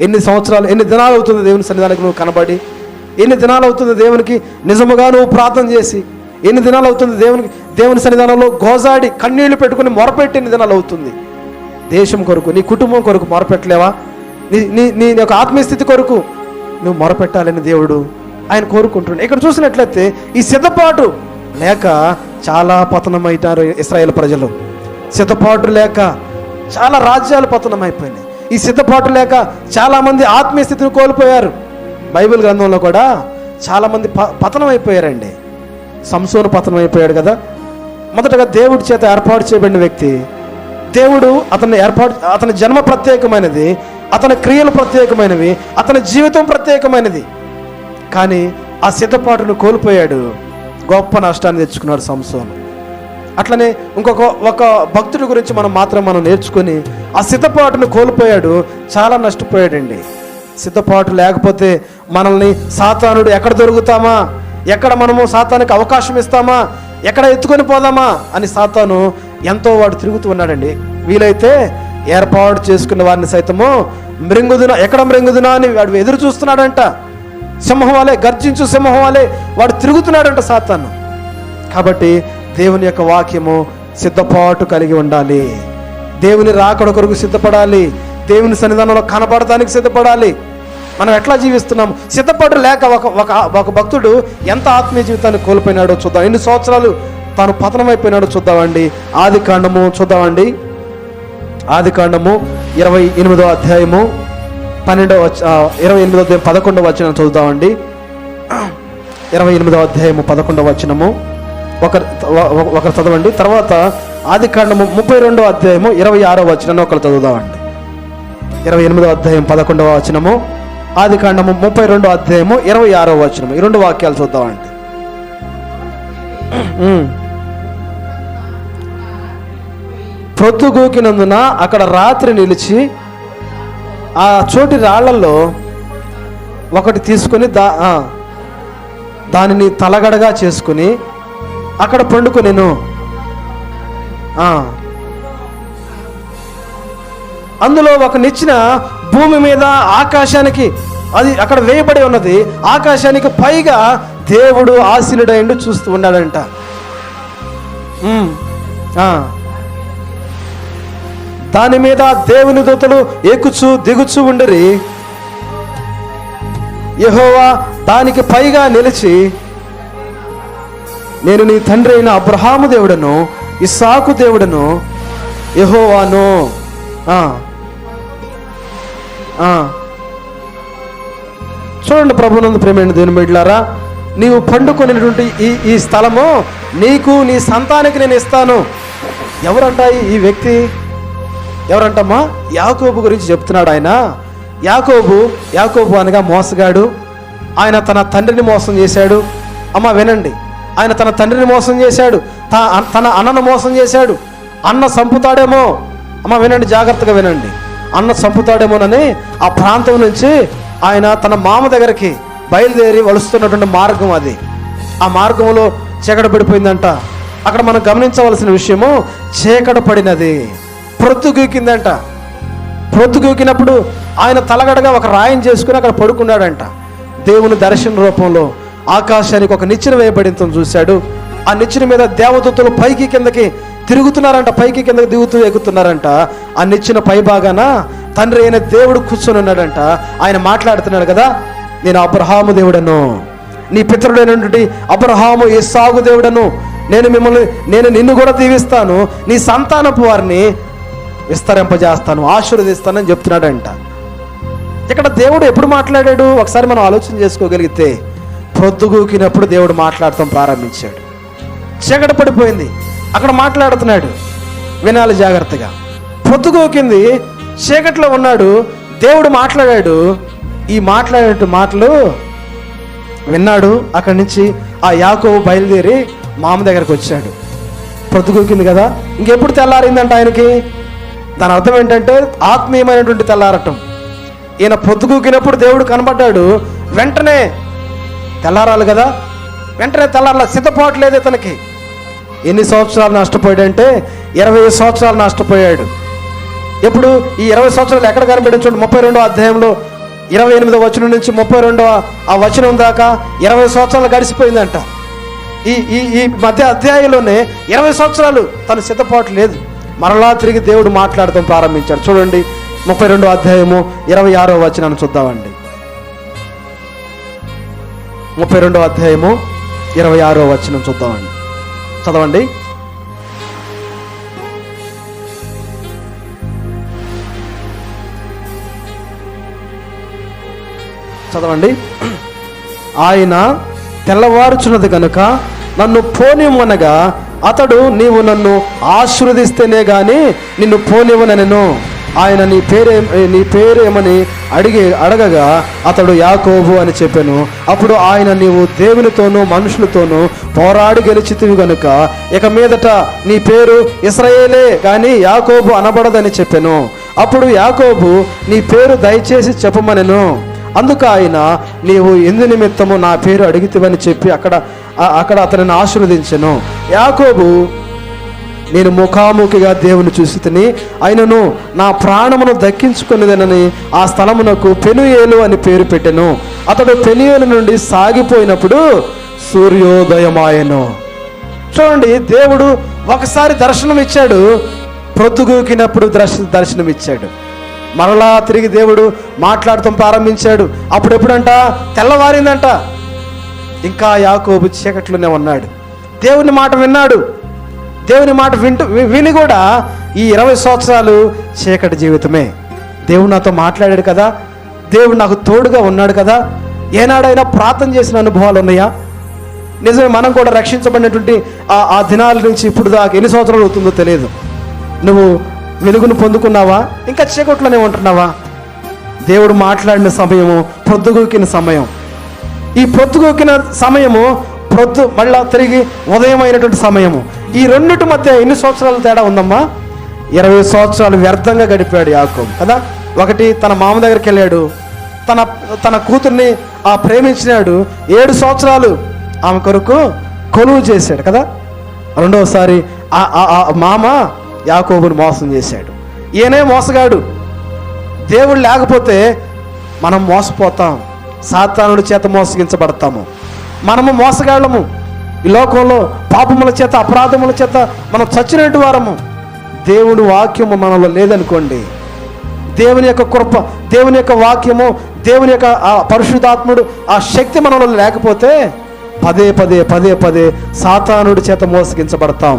ఎన్ని సంవత్సరాలు, ఎన్ని దినాలు అవుతుంది దేవుని సన్నిధానికి నువ్వు కనబడి? ఎన్ని దినాలు అవుతుంది దేవునికి నిజముగా నువ్వు ప్రార్థన చేసి? ఎన్ని దినాలు అవుతుంది దేవుని సన్నిధానంలో గోజాడి కన్నీళ్లు పెట్టుకుని మొరపెట్టి ఎన్ని దినాలు అవుతుంది? దేశం కొరకు, నీ కుటుంబం కొరకు మొరపెట్టలేవా? నీ యొక్క ఆత్మీయ స్థితి కొరకు నువ్వు మొరపెట్టాలని దేవుడు ఆయన కోరుకుంటున్నాడు. ఇక్కడ చూసినట్లయితే ఈ సిద్ధపాటు లేక చాలా పతనమైనారు ఇశ్రాయేలు ప్రజలు. సిద్ధపాటు లేక చాలా రాజ్యాలు పతనమైపోయినాయి. ఈ సిద్ధపాటు లేక చాలామంది ఆత్మీయ స్థితిని కోల్పోయారు. బైబిల్ గ్రంథంలో కూడా చాలామంది పతనం అయిపోయారండి. సంసోను పతనం అయిపోయాడు కదా. మొదటగా దేవుడి చేత ఏర్పాటు చేయబడిన వ్యక్తి. దేవుడు అతని జన్మ ప్రత్యేకమైనది, అతని క్రియలు ప్రత్యేకమైనవి, అతని జీవితం ప్రత్యేకమైనది. కానీ ఆ సిద్ధపాటును కోల్పోయాడు, గొప్ప నష్టాన్ని తెచ్చుకున్నాడు సంసోను. అట్లనే ఒక భక్తుడి గురించి మనం నేర్చుకొని ఆ సిద్ధపాటును కోల్పోయాడు, చాలా నష్టపోయాడండి. సిద్ధపాటు లేకపోతే మనల్ని సాతానుడు ఎక్కడ దొరుకుతామా, ఎక్కడ మనము సాతానికి అవకాశం ఇస్తామా, ఎక్కడ ఎత్తుకొని పోదామా అని సాతాను ఎంతో వాడు తిరుగుతూ ఉన్నాడండి. వీలైతే ఏర్పాటు చేసుకున్న వారిని సైతము ఎక్కడ మృంగుదునా అని వాడు ఎదురు చూస్తున్నాడంట. సింహం వలె, గర్జించు సింహం వలె వాడు తిరుగుతున్నాడంట సాతాను. కాబట్టి దేవుని యొక్క వాక్యము సిద్ధపాటు కలిగి ఉండాలి. దేవుని రాకడ కొరకు సిద్ధపడాలి. దేవుని సన్నిధానంలో కనబడటానికి సిద్ధపడాలి. మనం ఎట్లా జీవిస్తున్నాము? సిద్ధపాటు లేక ఒక భక్తుడు ఎంత ఆత్మీయ జీవితాన్ని కోల్పోయినాడో చూద్దాం. ఎన్ని సంవత్సరాలు తాను పతనమైపోయినాడో చూద్దామండి. ఆది కాండము చూద్దామండి. ఆది కాండము 28వ అధ్యాయము 11వ వచనం చదువుతామండి. 28వ అధ్యాయము 11వ వచనము ఒకరు చదవండి. తర్వాత ఆది కాండము 32వ అధ్యాయము 26వ వచనం ఒకరు చదువుదామండి. 28వ అధ్యాయం 11వ వచనము, ఆది కాండము 32వ అధ్యాయము 26వ వచనము, ఈ రెండు వాక్యాలు చూద్దామండి. ప్రొద్దుగూకినందున అక్కడ రాత్రి నిలిచి ఆ చోటి రాళ్లలో ఒకటి తీసుకొని దానిని తలగడగా చేసుకుని అక్కడ పండుకొనెను. అందులో ఒక నిచ్చెన భూమి మీద ఆకాశానికి అది అక్కడ వేయబడి ఉన్నది. ఆకాశానికి పైగా దేవుడు ఆశీనుడైండు చూస్తూ ఉన్నాడంట. దాని మీద దేవుని దూతలు ఎక్కుచు దిగుచు ఉండిరి. యెహోవా దానికి పైగా నిలిచి, నేను నీ తండ్రి అయిన అబ్రహాము దేవుడను, ఇస్సాకు దేవుడను యెహోవాను. చూడండి ప్రభునందు ప్రేమైన దేవుని బిడ్డలారా, నీవు పండుకొనినటువంటి ఈ స్థలము నీకు, నీ సంతానానికి నేను ఇస్తాను. ఎవరంట ఈ వ్యక్తి? ఎవరంటమ్మా? యాకోబు గురించి చెప్తున్నాడు ఆయన. యాకోబు అనగా మోసగాడు. ఆయన తన తండ్రిని మోసం చేశాడు. అమ్మ వినండి, ఆయన తన తండ్రిని మోసం చేశాడు, తన అన్నను మోసం చేశాడు. అన్న చంపుతాడేమో, అమ్మ వినండి, జాగ్రత్తగా వినండి, అన్న చంపుతాడేమోనని ఆ ప్రాంతం నుంచి ఆయన తన మామ దగ్గరికి బయలుదేరి వలుస్తున్నటువంటి మార్గం అది. ఆ మార్గంలో చీకటి పడిపోయిందంట. అక్కడ మనం గమనించవలసిన విషయము, చీకటి పడినది, ప్రొద్దుగూకిందంట. ప్రొద్దుగూకినప్పుడు ఆయన తలగడగా ఒక రాయం చేసుకుని అక్కడ పడుకున్నాడంట. దేవుని దర్శన రూపంలో ఆకాశానికి ఒక నిచ్చెన వేయబడిందని చూశాడు. ఆ నిచ్చెన మీద దేవదూతలు పైకి కిందకి తిరుగుతున్నారంట, పైకి కిందకి దిగుతూ ఎక్కుతున్నారంట. ఆ నిచ్చెన పై భాగాన తండ్రి అయిన దేవుడు కూర్చొని ఉన్నాడంట. ఆయన మాట్లాడుతున్నాడు కదా, నేను అబ్రహాము దేవుడను, నీ పితరుడైనటువంటి అబ్రహాము ఇస్సాకు దేవుడను, నేను నిన్ను కూడా దీవిస్తాను, నీ సంతానపు వారిని విస్తరింపజేస్తాను, ఆశీర్వదిస్తానని చెప్తున్నాడంట. ఇక్కడ దేవుడు ఎప్పుడు మాట్లాడాడు ఒకసారి మనం ఆలోచన చేసుకోగలిగితే, ప్రొద్దుగూకినప్పుడు దేవుడు మాట్లాడటం ప్రారంభించాడు. చీకటి పడిపోయింది, అక్కడ మాట్లాడుతున్నాడు. వినాలి జాగ్రత్తగా. ప్రొద్దుగూకింది, చీకట్లో ఉన్నాడు, దేవుడు మాట్లాడాడు. ఈ మాట్లాడే మాటలు విన్నాడు. అక్కడి నుంచి ఆ యాకోబు బయలుదేరి మామ దగ్గరకు వచ్చాడు. ప్రొద్దుగూకింది కదా, ఇంకెప్పుడు తెల్లారిందంట ఆయనకి. దాని అర్థం ఏంటంటే ఆత్మీయమైనటువంటి తెల్లారటం. ఈయన పొద్దుగూకినప్పుడు దేవుడు కనబడ్డాడు, వెంటనే తెల్లారాలి కదా, వెంటనే తెల్లారాల. సిద్ధపాటు లేదు ఇతనికి. ఎన్ని సంవత్సరాలు నష్టపోయాడంటే 20 సంవత్సరాలు నష్టపోయాడు. ఎప్పుడు ఈ 20 సంవత్సరాలు ఎక్కడ కనిపెట్టింది చూడండి. 32వ అధ్యాయంలో 28వ వచనం నుంచి 32వ ఆ వచనం దాకా 20 సంవత్సరాలు గడిచిపోయిందంట. ఈ ఈ ఈ మధ్య అధ్యాయంలోనే 20 సంవత్సరాలు తన సిద్ధపాటు లేదు. మరలా తిరిగి దేవుడు మాట్లాడటం ప్రారంభించాడు. చూడండి 32వ అధ్యాయము 26వ వచనాన్ని చూద్దామండి. 32వ అధ్యాయము 26వ వచనం చూద్దామండి. చదవండి. చదవండి. ఆయన తెల్లవారుచున్నది కనుక నన్ను పోనివ్వనగా అతడు, నీవు నన్ను ఆశీర్వదిస్తేనే గాని నిన్ను పోనివ్వనెను. ఆయన నీ పేరేమని అడగగా అతడు యాకోబు అని చెప్పాను. అప్పుడు ఆయన, నీవు దేవునితోనూ మనుషులతోనూ పోరాడి గెలిచితివి గనుక ఇక మీదట నీ పేరు ఇశ్రాయేలే గాని యాకోబు అనబడదని చెప్పాను. అప్పుడు యాకోబు, నీ పేరు దయచేసి చెప్పమనెను. అందుకు ఆయన, నీవు ఎందు నిమిత్తము నా పేరు అడిగితివని చెప్పి అక్కడ అతనిని ఆశీర్వదించెను. యాకోబు, నేను ముఖాముఖిగా దేవుని చూసి తిని ఆయనను నా ప్రాణమును దక్కించుకునేదనని ఆ స్థలమునకు పెనుయేలు అని పేరు పెట్టెను. అతడు పెనుయేలు నుండి సాగిపోయినప్పుడు సూర్యోదయమాయెను. చూడండి, దేవుడు ఒకసారి దర్శనం ఇచ్చాడు, ప్రొద్దుగూకినప్పుడు దర్శనం ఇచ్చాడు. మరలా తిరిగి దేవుడు మాట్లాడటం ప్రారంభించాడు. అప్పుడు ఎప్పుడంట? తెల్లవారిందంట. ఇంకా యాకోబు చీకట్లోనే ఉన్నాడు. దేవుని మాట విన్నాడు. దేవుని మాట విని కూడా ఈ 20 సంవత్సరాలు చీకటి జీవితమే. దేవుడు నాతో మాట్లాడాడు కదా, దేవుడు నాకు తోడుగా ఉన్నాడు కదా. ఏనాడైనా ప్రార్థన చేసిన అనుభవాలు ఉన్నాయా? నిజమే, మనం కూడా రక్షించబడినటువంటి ఆ దినాల నుంచి ఇప్పుడు దాకా ఎన్ని సంవత్సరాలు అవుతుందో తెలియదు. నువ్వు వెలుగును పొందుకున్నావా? ఇంకా చీకట్లోనే ఉంటున్నావా? దేవుడు మాట్లాడిన సమయము ప్రొద్దుగూకిన సమయం. ఈ ప్రొద్దుగూకిన సమయము మళ్ళా తిరిగి ఉదయం అయినటువంటి సమయము. ఈ రెండిటి మధ్య ఎన్ని సంవత్సరాల తేడా ఉందమ్మా? 20 సంవత్సరాలు వ్యర్థంగా గడిపాడు యాకోబు కదా. ఒకటి, తన మామ దగ్గరికి వెళ్ళాడు, తన కూతుర్ని ప్రేమించినాడు. 7 సంవత్సరాలు ఆమె కొరకు కొలువు చేశాడు కదా. రెండవసారి మామ యాకోబుని మోసం చేశాడు. ఈయనే మోసగాడు. దేవుడు లేకపోతే మనం మోసపోతాం, సాతానుడి చేత మోసగించబడతాము. మనము మోసగాళ్ళము. ఈ లోకంలో పాపముల చేత, అపరాధముల చేత మనం చచ్చినట్టు వారము. దేవుడి వాక్యము మనలో లేదనుకోండి, దేవుని యొక్క కృప, దేవుని యొక్క వాక్యము, దేవుని యొక్క పరిశుద్ధాత్ముడు ఆ శక్తి మనలో లేకపోతే పదే పదే పదే పదే సాతానుడి చేత మోసగించబడతాం.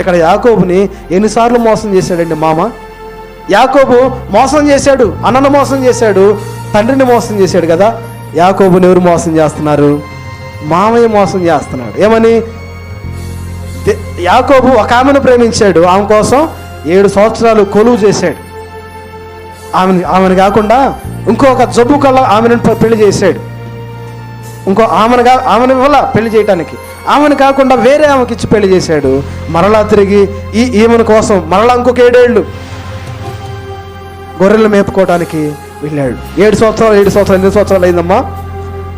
ఇక్కడ యాకోబుని ఎన్నిసార్లు మోసం చేశాడండి మామ? యాకోబు మోసం చేశాడు, అన్నను మోసం చేశాడు, తండ్రిని మోసం చేశాడు కదా. యాకోబుని ఎవరు మోసం చేస్తున్నారు? మామయ్య మోసం చేస్తున్నాడు. ఏమని? యాకోబు ఒక ఆమెను ప్రేమించాడు, ఆమె కోసం 7 సంవత్సరాలు కొలువు చేశాడు. ఆమెను కాకుండా ఇంకొక జబ్బు కల్లా ఆమెను పెళ్లి చేశాడు. ఆమెను వల్ల పెళ్లి చేయటానికి, ఆమెను కాకుండా వేరే ఆమెకి ఇచ్చి పెళ్లి చేశాడు. మరలా తిరిగి ఈమెను కోసం మరలా ఇంకొక 7 ఏళ్ళు గొర్రెలు మేపుకోవడానికి వెళ్ళాడు. 7 సంవత్సరాలు ఎన్ని సంవత్సరాలు అయిందమ్మా?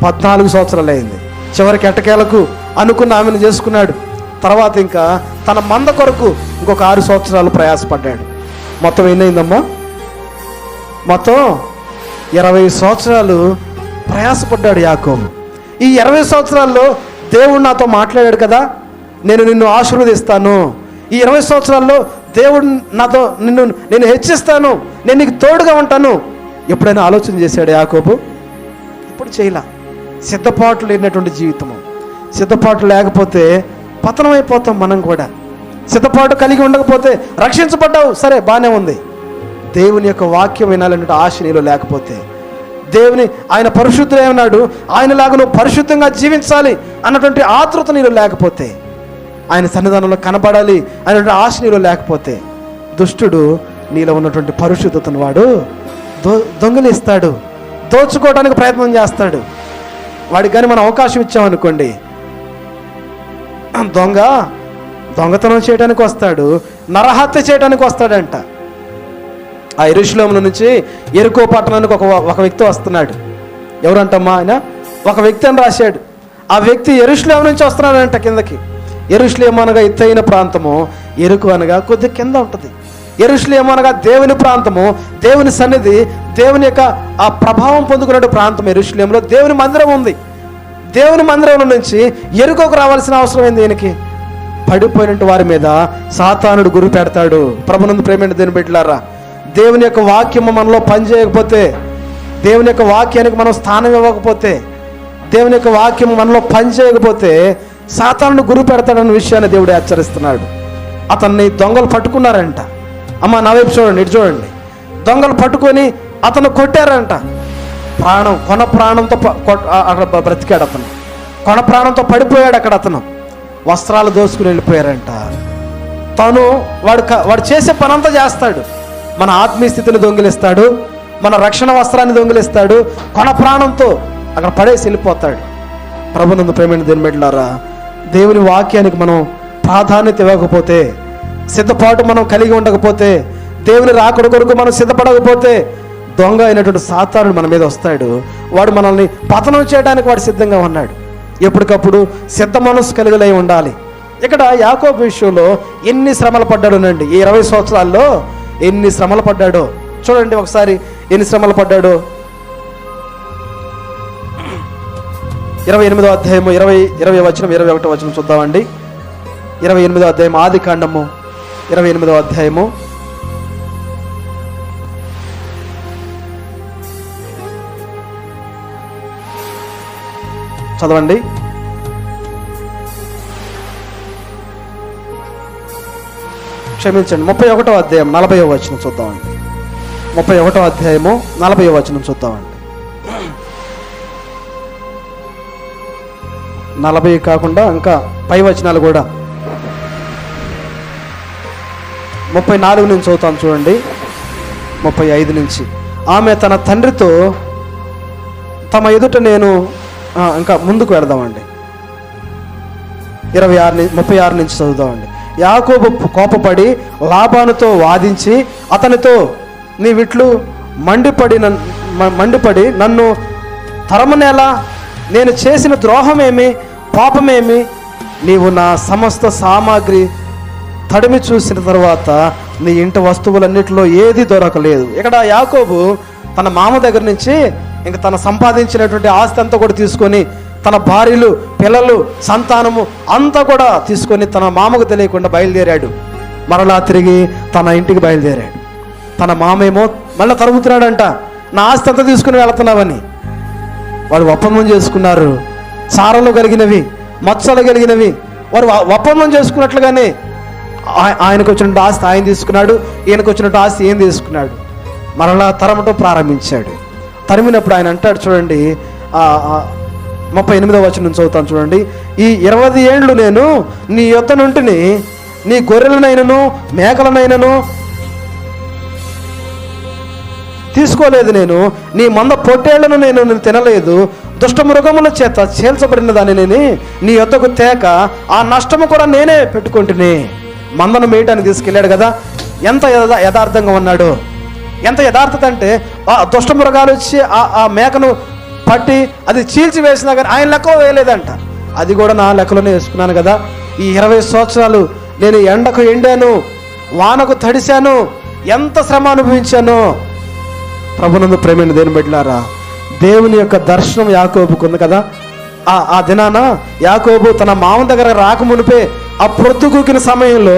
14 సంవత్సరాలు అయింది. చివరికి ఎట్టకేలకు అనుకున్న ఆమెను చేసుకున్నాడు. తర్వాత ఇంకా తన మంద కొరకు ఇంకొక 6 సంవత్సరాలు ప్రయాసపడ్డాడు. మొత్తం ఎన్నైందమ్మా? మొత్తం 20 సంవత్సరాలు ప్రయాసపడ్డాడు యాకోబు. ఈ 20 సంవత్సరాల్లో దేవుడు నాతో మాట్లాడాడు కదా, నేను నిన్ను ఆశీర్వదిస్తాను. ఈ 20 సంవత్సరాల్లో దేవుడు నాతో నేను హెచ్చిస్తాను, నేను నీకు తోడుగా ఉంటాను. ఎప్పుడైనా ఆలోచన చేశాడు యాకోబు? ఇప్పుడు చేయలా. సిద్ధపాటు లేనటువంటి జీవితము. సిద్ధపాటు లేకపోతే పతనమైపోతాం మనం కూడా. సిద్ధపాటు కలిగి ఉండకపోతే రక్షించబడ్డావు, సరే బాగానే ఉంది. దేవుని యొక్క వాక్యం వినాలన్నటువంటి ఆశ నీలో లేకపోతే, దేవుని ఆయన పరిశుద్ధుడే ఉన్నాడు, ఆయనలాగా నువ్వు పరిశుద్ధంగా జీవించాలి అన్నటువంటి ఆతృత నీలో లేకపోతే, ఆయన సన్నిధానంలో కనబడాలి అనేటువంటి ఆశ నీలో లేకపోతే, దుష్టుడు నీలో ఉన్నటువంటి పరిశుద్ధతను వాడు దొంగిలిస్తాడు, దోచుకోవడానికి ప్రయత్నం చేస్తాడు. వాడికి కానీ మనం అవకాశం ఇచ్చామనుకోండి, దొంగతనం చేయడానికి వస్తాడు, నరహత్య చేయడానికి వస్తాడంట. ఆ యెరూషలేము నుంచి యెరికో పట్టణానికి ఒక వ్యక్తి వస్తున్నాడు. ఎవరంటమ్మా? ఆయన ఒక వ్యక్తి అని రాశాడు. ఆ వ్యక్తి యెరూషలేము నుంచి వస్తున్నాడంట కిందకి. యెరూషలేము అనగా ఎత్తైన ప్రాంతము, యెరికో అనగా కొద్ది కింద ఉంటుంది. యెరూషలేము అనగా దేవుని ప్రాంతము, దేవుని సన్నిధి, దేవుని యొక్క ఆ ప్రభావం పొందుకున్న ప్రాంతం. యెరూషలేములో దేవుని మందిరం ఉంది. దేవుని మందిరం నుంచి ఎరుకకు రావాల్సిన అవసరం ఏంది ఈయనకి? పడిపోయినట్టు వారి మీద సాతానుడు గురి పెడతాడు. ప్రభునందు ప్రేమైన దేవుని బిడ్డలారా, దేవుని యొక్క వాక్యము మనలో పనిచేయకపోతే, దేవుని యొక్క వాక్యానికి మనం స్థానం ఇవ్వకపోతే, దేవుని యొక్క వాక్యము మనలో పనిచేయకపోతే సాతానుడు గురి పెడతాడన్న విషయాన్ని దేవుడు హెచ్చరిస్తున్నాడు. అతన్ని దొంగలు పట్టుకున్నారంట. అమ్మ నా వైపు చూడండి, ఇటు చూడండి. దొంగలు పట్టుకొని అతను కొట్టారంట. కొన ప్రాణంతో అక్కడ బ్రతికాడు అతను. కొన ప్రాణంతో పడిపోయాడు అక్కడ. అతను వస్త్రాలు దోసుకుని వెళ్ళిపోయారంట. వాడు చేసే పనంతా చేస్తాడు. మన ఆత్మీయ స్థితిని దొంగిలిస్తాడు, మన రక్షణ వస్త్రాన్ని దొంగిలిస్తాడు, కొన ప్రాణంతో అక్కడ పడేసి వెళ్ళిపోతాడు. ప్రభునందు ప్రేమైన దేవుని బిడ్డలారా, దేవుని వాక్యానికి మనం ప్రాధాన్యత ఇవ్వకపోతే, సిద్ధపాటు మనం కలిగి ఉండకపోతే, దేవుని రాకడ కొరకు మనం సిద్ధపడకపోతే దొంగ అయినటువంటి సాతానుడు మన మీద వస్తాడు. వాడు మనల్ని పతనం చేయడానికి వాడు సిద్ధంగా ఉన్నాడు. ఎప్పటికప్పుడు సిద్ధ మనసు కలిగిలై ఉండాలి. ఇక్కడ యాకోబు విషయంలో ఎన్ని శ్రమలు పడ్డాడోనండి. ఈ 20 సంవత్సరాల్లో ఎన్ని శ్రమలు పడ్డాడో చూడండి. ఒకసారి ఎన్ని శ్రమలు పడ్డాడో. 28వ అధ్యాయము 20 వచనం 21వ వచనం చూద్దామండి. 28వ అధ్యాయం ఆదికాండము 28వ అధ్యాయము చదవండి. క్షమించండి, 31వ అధ్యాయం 40వ వచనం చూద్దామండి. 31వ అధ్యాయము 40వ వచనం చూద్దామండి. 40 కాకుండా ఇంకా పై వచనాలు కూడా 34 నుంచి చదువుతాను చూడండి. 35 నుంచి. ఆమె తన తండ్రితో తమ ఎదుట నేను ఇంకా ముందుకు వెళదామండి. 36 నుంచి చదువుదామండి. యాకోబు కోపపడి లాబానుతో వాదించి అతనితో, నీవిట్లు మండిపడి నన్ను తరమనేలా? నేను చేసిన ద్రోహమేమి, పాపమేమి? నీవు నా సమస్త సామాగ్రి తడిమి చూసిన తర్వాత నీ ఇంటి వస్తువులన్నిటిలో ఏది దొరకలేదు. ఇక్కడ యాకోబు తన మామ దగ్గర నుంచి ఇంక తను సంపాదించినటువంటి ఆస్తి అంతా కూడా తీసుకొని, తన భార్యలు, పిల్లలు, సంతానము అంతా కూడా తీసుకొని తన మామకు తెలియకుండా బయలుదేరాడు. మరలా తిరిగి తన ఇంటికి బయలుదేరాడు. తన మామేమో మళ్ళీ తరుగుతున్నాడంట, నా ఆస్తి అంతా తీసుకుని వెళుతున్నావని. వాడు ఒప్పందం చేసుకున్నారు. సారలు కలిగినవి, మచ్చలు కలిగినవి వారు ఒప్పందం చేసుకున్నట్లుగానే ఆయనకు వచ్చినట్టు ఆస్తి ఆయన తీసుకున్నాడు, ఈయనకు వచ్చినట్టు ఆస్తి ఈయన తీసుకున్నాడు. మరలా తరమటం ప్రారంభించాడు. తరిమినప్పుడు ఆయన అంటాడు చూడండి, 38వ వచనం నుంచి చదువుతాను చూడండి. ఈ 20 ఏండ్లు నేను నీ యొద్ద నుంటిని, నీ గొర్రెలనైనను మేకలనైనను తీసుకోలేదు, నేను నీ మంద పొట్టేళ్లను నేను తినలేదు, దుష్ట మృగముల చేత చేల్చబడిన దానిని నీ యొద్దకు తేక ఆ నష్టము కూడా నేనే పెట్టుకుంటుని. మందను మేయటానికి తీసుకెళ్ళాడు కదా, ఎంత యథార్థంగా ఉన్నాడు, ఎంత యథార్థత అంటే ఆ దుష్ట మృగాలు వచ్చి ఆ మేకను పట్టి అది చీల్చి వేసినా కానీ ఆయన లెక్క వేయలేదంట. అది కూడా నా లెక్కలోనే వేసుకున్నాను కదా. ఈ 20 సంవత్సరాలు నేను ఎండకు ఎండాను, వానకు తడిశాను, ఎంత శ్రమ అనుభవించాను. ప్రభునందు ప్రేమైన దేవుని బిడ్డలారా, దేవుని యొక్క దర్శనం యాకోబుకు ఉంది కదా. ఆ దినాన యాకోబు తన మామ దగ్గర రాకమునిపే ఆ ప్రొద్దుగూకిన సమయంలో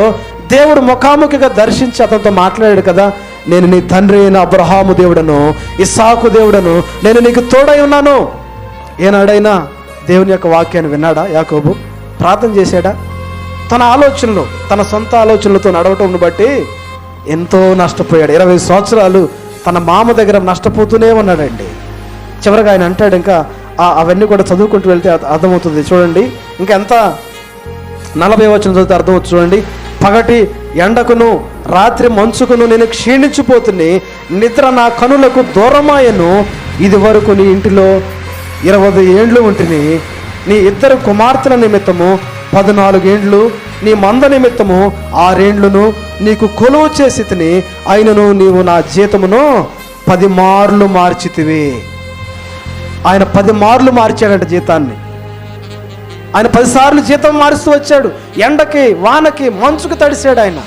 దేవుడు ముఖాముఖిగా దర్శించి అతనితో మాట్లాడాడు కదా. నేను నీ తండ్రి అయిన అబ్రహాము దేవుడను, ఇస్సాకు దేవుడను, నేను నీకు తోడై ఉన్నాను. ఏనాడైనా దేవుని యొక్క వాక్యాన్ని విన్నాడా యాకోబు? ప్రార్థన చేశాడా? తన ఆలోచనలు, తన సొంత ఆలోచనలతో నడవటం బట్టి ఎంతో నష్టపోయాడు. 20 సంవత్సరాలు తన మామ దగ్గర నష్టపోతూనే ఉన్నాడండి. చివరిగా ఆయన అంటాడు, ఇంకా అవన్నీ కూడా చదువుకుంటూ వెళ్తే అర్థమవుతుంది చూడండి. ఇంకా ఎంత 40వ వచనం చదివితే అర్థమవుతుంది చూడండి. పగటి ఎండకును రాత్రి మంచుకును నేను క్షీణించిపోతుని, నిద్ర నా కనులకు దూరమాయను. ఇది వరకు నీ ఇంటిలో 20 ఏండ్లు ఉంటిని, నీ 2 కుమార్తెల నిమిత్తము 14 ఏండ్లు, నీ మంద నిమిత్తము 6 ఏండ్లను నీకు కొలువు చేసి తిని, అయినను నీవు నా జీతమును 10 మార్లు మార్చితివి. ఆయన 10 మార్లు మార్చాడంట జీతాన్ని. ఆయన 10 సార్లు జీతం మారుస్తూ వచ్చాడు. ఎండకి, వానకి, మంచుకు తడిసాడు ఆయన.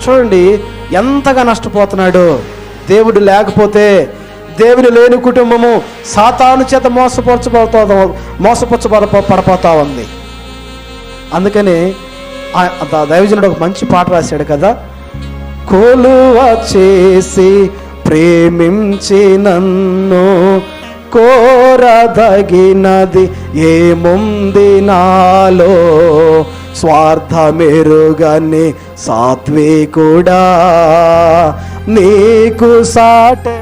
చూడండి, ఎంతగా నష్టపోతున్నాడు. దేవుడు లేకపోతే, దేవుని లేని కుటుంబము సాతాను చేత మోసపరచబడతా ఉంది. అందుకని దైవజనుడు ఒక మంచి పాట రాశాడు కదా, కొలువ చేసి ప్రేమించి నన్ను కోరదగినది ఏముంది నాలో, స్వార్థమెరుగని సాత్వికుడా నీకు సాటే.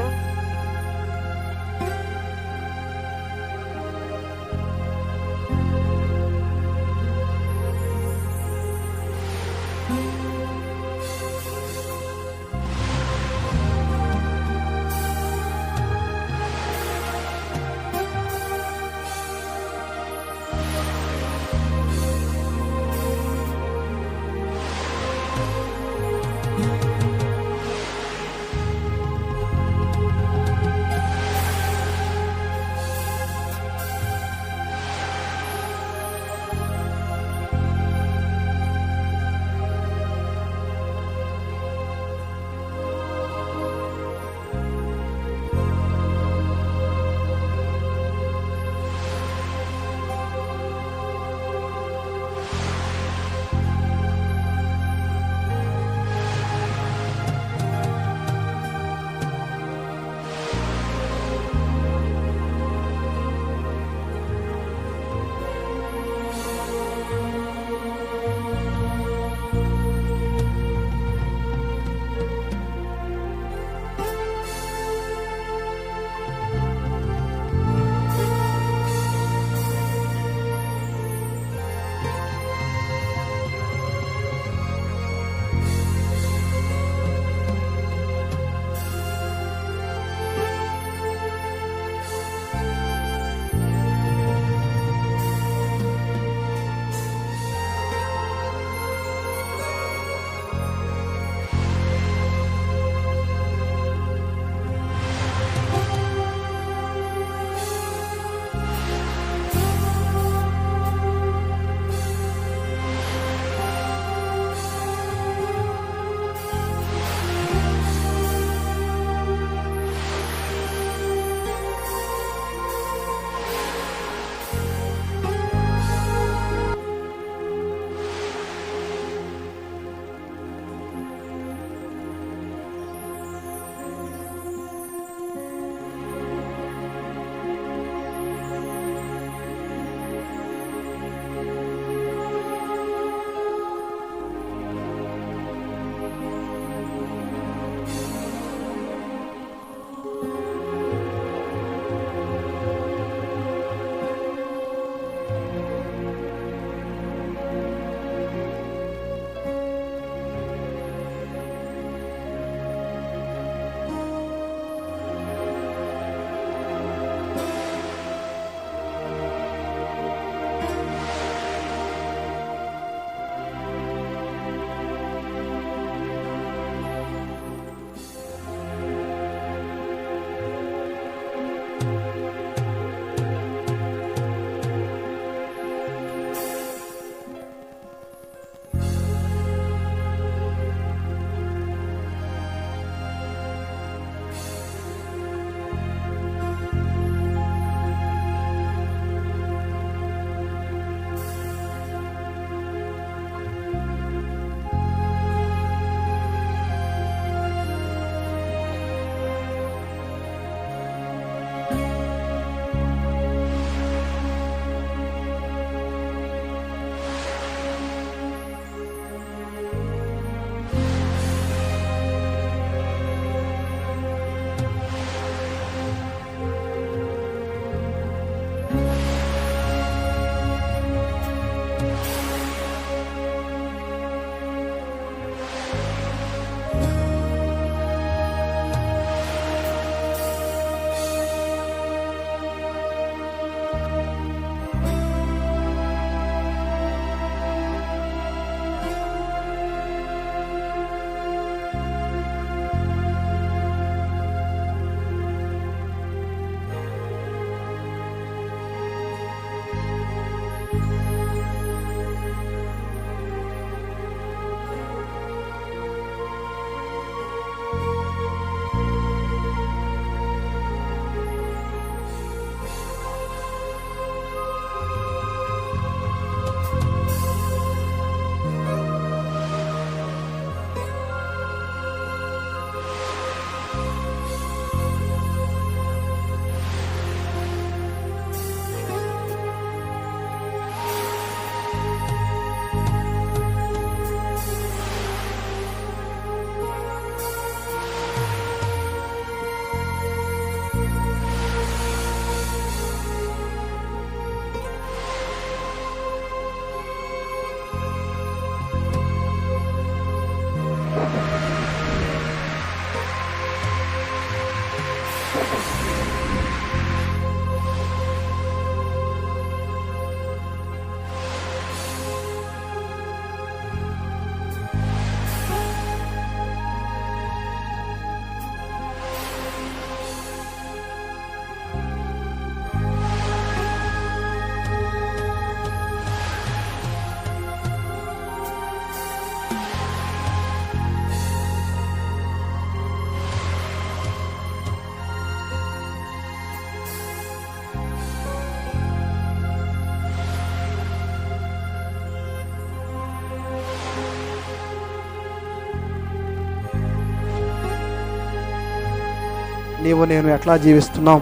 నీవు నేను ఎట్లా జీవిస్తున్నాం?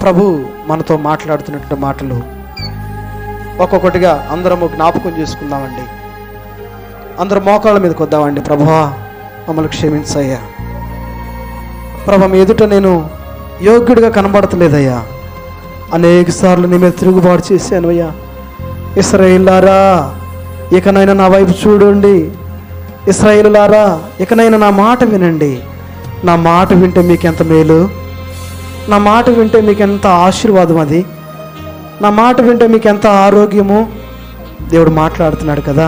ప్రభు మనతో మాట్లాడుతున్నటువంటి మాటలు ఒక్కొక్కటిగా అందరము జ్ఞాపకం చేసుకుందామండి. అందరు మోకాళ్ళ మీదకి వద్దామండి. ప్రభువా మమ్మల్ని క్షమించయ్యా. ప్రభు మీ ఎదుట నేను యోగ్యుడిగా కనబడతలేదయ్యా. అనేక సార్లు నీ మీద తిరుగుబాటు చేశాను అయ్యా. ఇశ్రాయేలులారా ఇకనైనా నా వైపు చూడండి. ఇశ్రాయేలులారా ఇకనైనా నా మాట వినండి. నా మాట వింటే మీకు ఎంత మేలు, నా మాట వింటే మీకు ఎంత ఆశీర్వాదం, అది నా మాట వింటే మీకు ఎంత ఆరోగ్యము. దేవుడు మాట్లాడుతున్నాడు కదా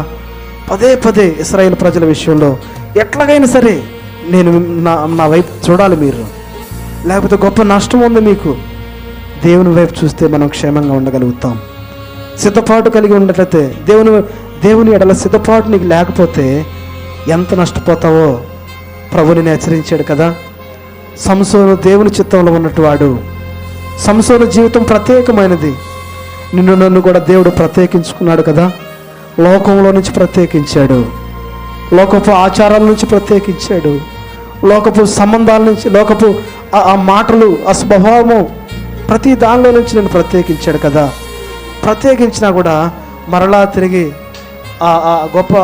పదే పదే ఇశ్రాయేలు ప్రజల విషయంలో. ఎట్లాగైనా సరే నేను నా వైపు చూడాలి మీరు, లేకపోతే గొప్ప నష్టం ఉంది మీకు. దేవుని వైపు చూస్తే మనం క్షేమంగా ఉండగలుగుతాం. సిద్ధపాటు కలిగి ఉన్నట్లయితే దేవుని ఎడల సిద్ధపాటు నీకు లేకపోతే ఎంత నష్టపోతావో ప్రభుని హెచ్చరించాడు కదా. సంసోను దేవుని చిత్తంలో ఉన్నట్టు వాడు. సంసోను జీవితం ప్రత్యేకమైనది. నిన్ను నన్ను కూడా దేవుడు ప్రత్యేకించుకున్నాడు కదా. లోకంలో నుంచి ప్రత్యేకించాడు, లోకపు ఆచారాల నుంచి ప్రత్యేకించాడు, లోకపు సంబంధాల నుంచి, లోకపు ఆ మాటలు, ఆ స్వభావము, ప్రతి దానిలో నుంచి నేను ప్రత్యేకించాడు కదా. ప్రత్యేకించినా కూడా మరలా తిరిగి ఆ గొప్ప